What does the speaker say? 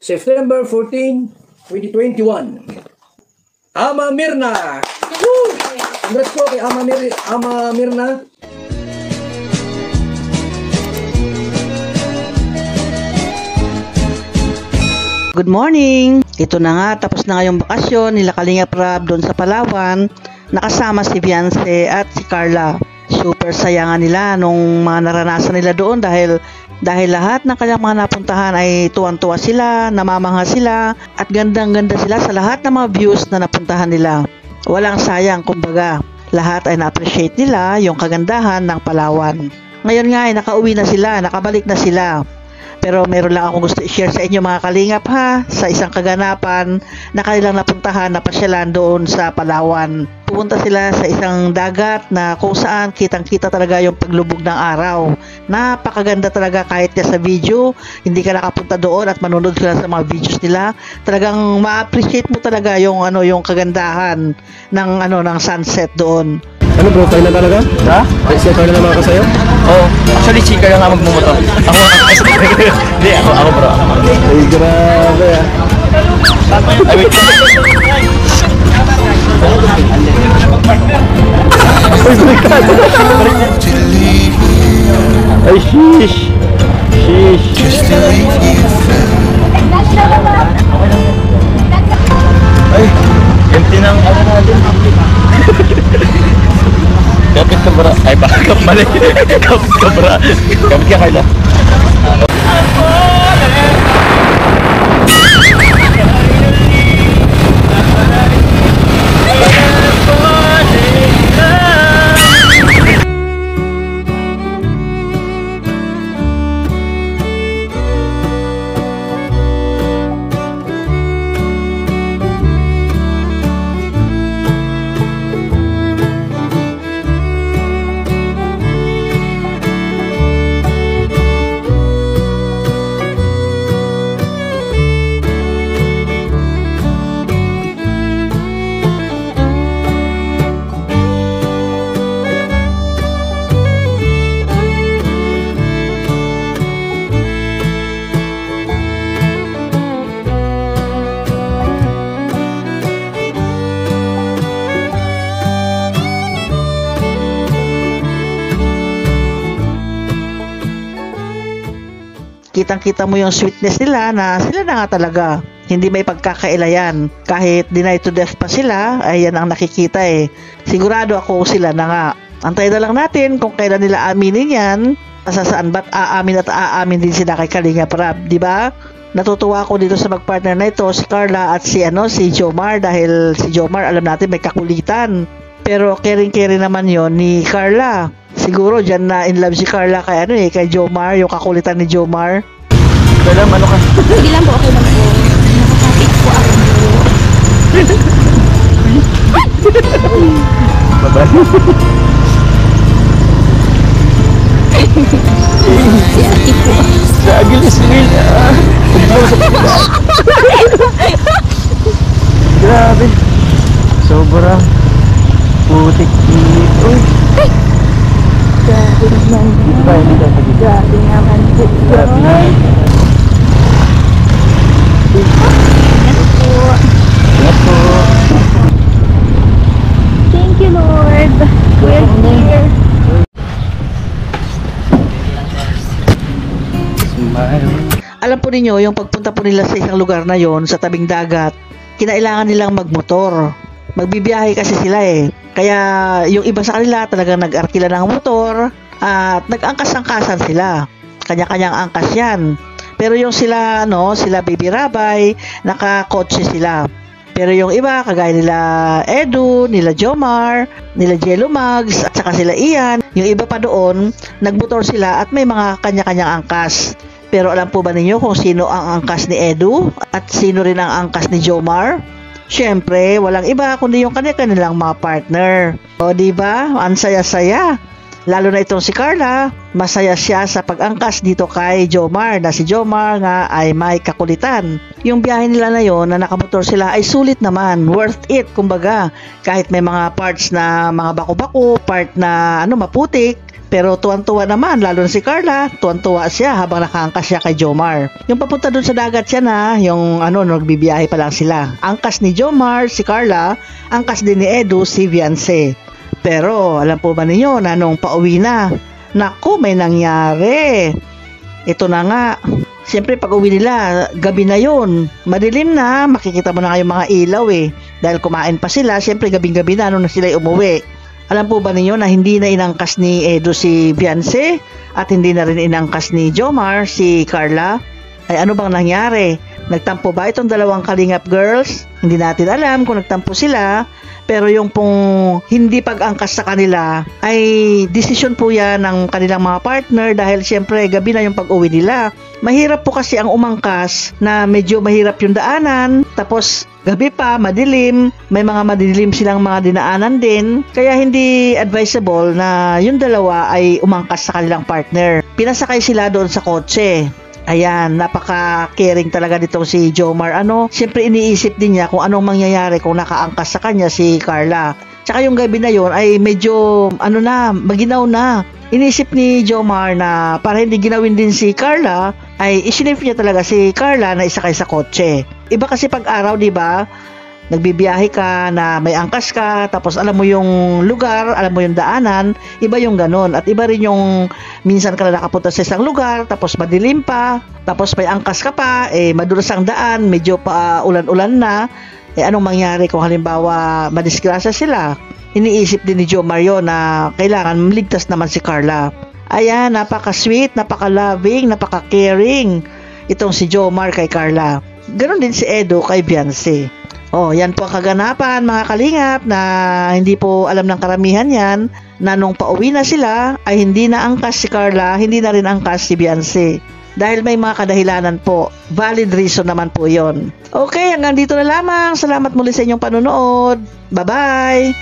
September 14, 2021. Ama Mirna! Woo! Congrats po kay Ama Mirna. Good morning! Ito na nga, tapos na ngayong bakasyon nila Kalinga Prab doon sa Palawan. Nakasama si Fiance at si Carla. Super saya nga nila nung mga naranasan nila doon dahil lahat ng kanyang mga napuntahan ay tuwan-tuwa sila, namamangha sila, at gandang-ganda sila sa lahat ng mga views na napuntahan nila. Walang sayang, kumbaga. Lahat ay na-appreciate nila yung kagandahan ng Palawan. Ngayon nga ay nakauwi na sila, nakabalik na sila. Pero meron lang akong gusto i-share sa inyo mga kalingap ha, sa isang kaganapan na kanilang napuntahan na pasyalan doon sa Palawan. Pupunta sila sa isang dagat na kung saan kitang-kita talaga yung paglubog ng araw. Napakaganda talaga kahit na sa video, hindi ka nakapunta doon at manonood ka sa mga videos nila. Talagang ma-appreciate mo talaga yung kagandahan ng sunset doon. Ano bro, tayo na talaga? Ha? Siya tayo na naman ka sa'yo? Oo. Actually, chika lang nga magmumotor. Hindi, ako bro. Ay, grabe ah. Ay, wait. Ay, sheesh. Sheesh. Ay, empty ng ano natin. Kapit ka bra. Ay, bakit mali. Kapit ka bra. Kapit ka kaya. Kitang-kita mo yung sweetness nila na sila na nga talaga. Hindi may pagkakailayan. Kahit denied to death pa sila, ay yan ang nakikita eh. Sigurado ako sila na nga. Antayin na lang natin kung kailan nila aminin yan. Saan ba't aamin at aamin din sila kay Kalinga Prab, di ba? Natutuwa ako dito sa magpartner na ito, si Carla at si Jomar, dahil si Jomar alam natin may kakulitan. Pero caring naman yon ni Carla. Siguro dyan na in love si Carla kay kay Jomar, yung kakulitan ni Jomar. Kailan, ano ka? Hindi lang po, okay lang po. Nakakapit po ako. Bye-bye. Si Ate po. Sa agilis nila. Grabe. Sobrang putik init. Uy. Grabe naman. Dito tayo, dito tayo. Grabe naman po. Grabe. Yes po. Yes po. Thank you, Lord. We're here. Smile. Alam po ninyo, yung pagpunta po nila sa isang lugar na yon sa tabing dagat, kinailangan nilang magmotor. Magbibiyahe kasi sila eh. Kaya yung iba sa kanila talagang nag-arkila ng motor at nag-angkas-angkasan sila. Kanya-kanyang angkas yan. Pero yung sila Baby Rabay, nakakotse sila. Pero yung iba, kagaya nila Edu, nila Jomar, nila Jello Mags, at saka sila Ian, yung iba pa doon, nagmotor sila at may mga kanya-kanyang angkas. Pero alam po ba ninyo kung sino ang angkas ni Edu at sino rin ang angkas ni Jomar? Siyempre, walang iba kundi yung kanilang mga partner. O diba? Ang saya-saya. Lalo na itong si Carla, masaya siya sa pag-angkas dito kay Jomar, na si Jomar nga ay may kakulitan. Yung biyahe nila na yon na nakamotor sila ay sulit naman, worth it kumbaga. Kahit may mga parts na mga bako-bako, part na maputik, Pero tuwan-tuwa naman, lalo na si Carla, tuwan-tuwa siya habang nakaangkas siya kay Jomar. Yung papunta dun sa dagat siya na, yung nagbibiyahe pa lang sila. Angkas ni Jomar, si Carla, angkas din ni Edu, si Viance. Pero alam po ba ninyo na nung pauwi na, naku, may nangyari. Ito na nga. Siyempre pag uwi nila, gabi na yun. Madilim na, makikita mo na nga yung mga ilaw eh. Dahil kumain pa sila, siyempre gabing-gabi na nung sila umuwi. Alam po ba ninyo na hindi na inangkas ni Edu si Viance at hindi na rin inangkas ni Jomar si Carla? Ay ano bang nangyari? Nagtampo ba itong dalawang Kalingap girls? Hindi natin alam kung nagtampo sila. Pero yung pong hindi pag-angkas sa kanila ay desisyon po yan ng kanilang mga partner dahil siyempre gabi na yung pag-uwi nila. Mahirap po kasi ang umangkas na medyo mahirap yung daanan, tapos gabi pa, madilim, may mga madilim silang mga dinaanan din, kaya hindi advisable na yung dalawa ay umangkas sa kanilang partner. Pinasakay sila doon sa kotse. Ayan, napaka-caring talaga nitong si Jomar. Siyempre iniisip din niya kung anong mangyayari kung nakaangkas sa kanya si Carla. Tsaka yung gabi na yon ay medyo, maginaw na. Inisip ni Jomar na para hindi ginawin din si Carla, ay isinip niya talaga si Carla na isakay sa kotse. Iba kasi pag araw, di ba? Nagbibiyahe ka na may angkas ka, tapos alam mo yung lugar, alam mo yung daanan, iba yung ganon. At iba rin yung minsan ka na nakapunta sa isang lugar, tapos madilim pa, tapos may angkas ka pa, madulas ang daan, medyo pa ulan-ulan na, anong mangyari kung halimbawa madisgrasya sila? Iniisip din ni Jomar yun na kailangan maligtas naman si Carla. Ayan, napaka-sweet, napaka-loving, napaka-caring itong si Jomar kay Carla. Ganon din si Edu kay Viance. Yan po ang kaganapan mga kalingap na hindi po alam ng karamihan yan na nung pauwi na sila ay hindi na angkas si Carla, hindi na rin angkas si Viance. Dahil may mga kadahilanan po. Valid reason naman po yon. Okay, hanggang dito na lamang. Salamat muli sa inyong panonood. Bye-bye!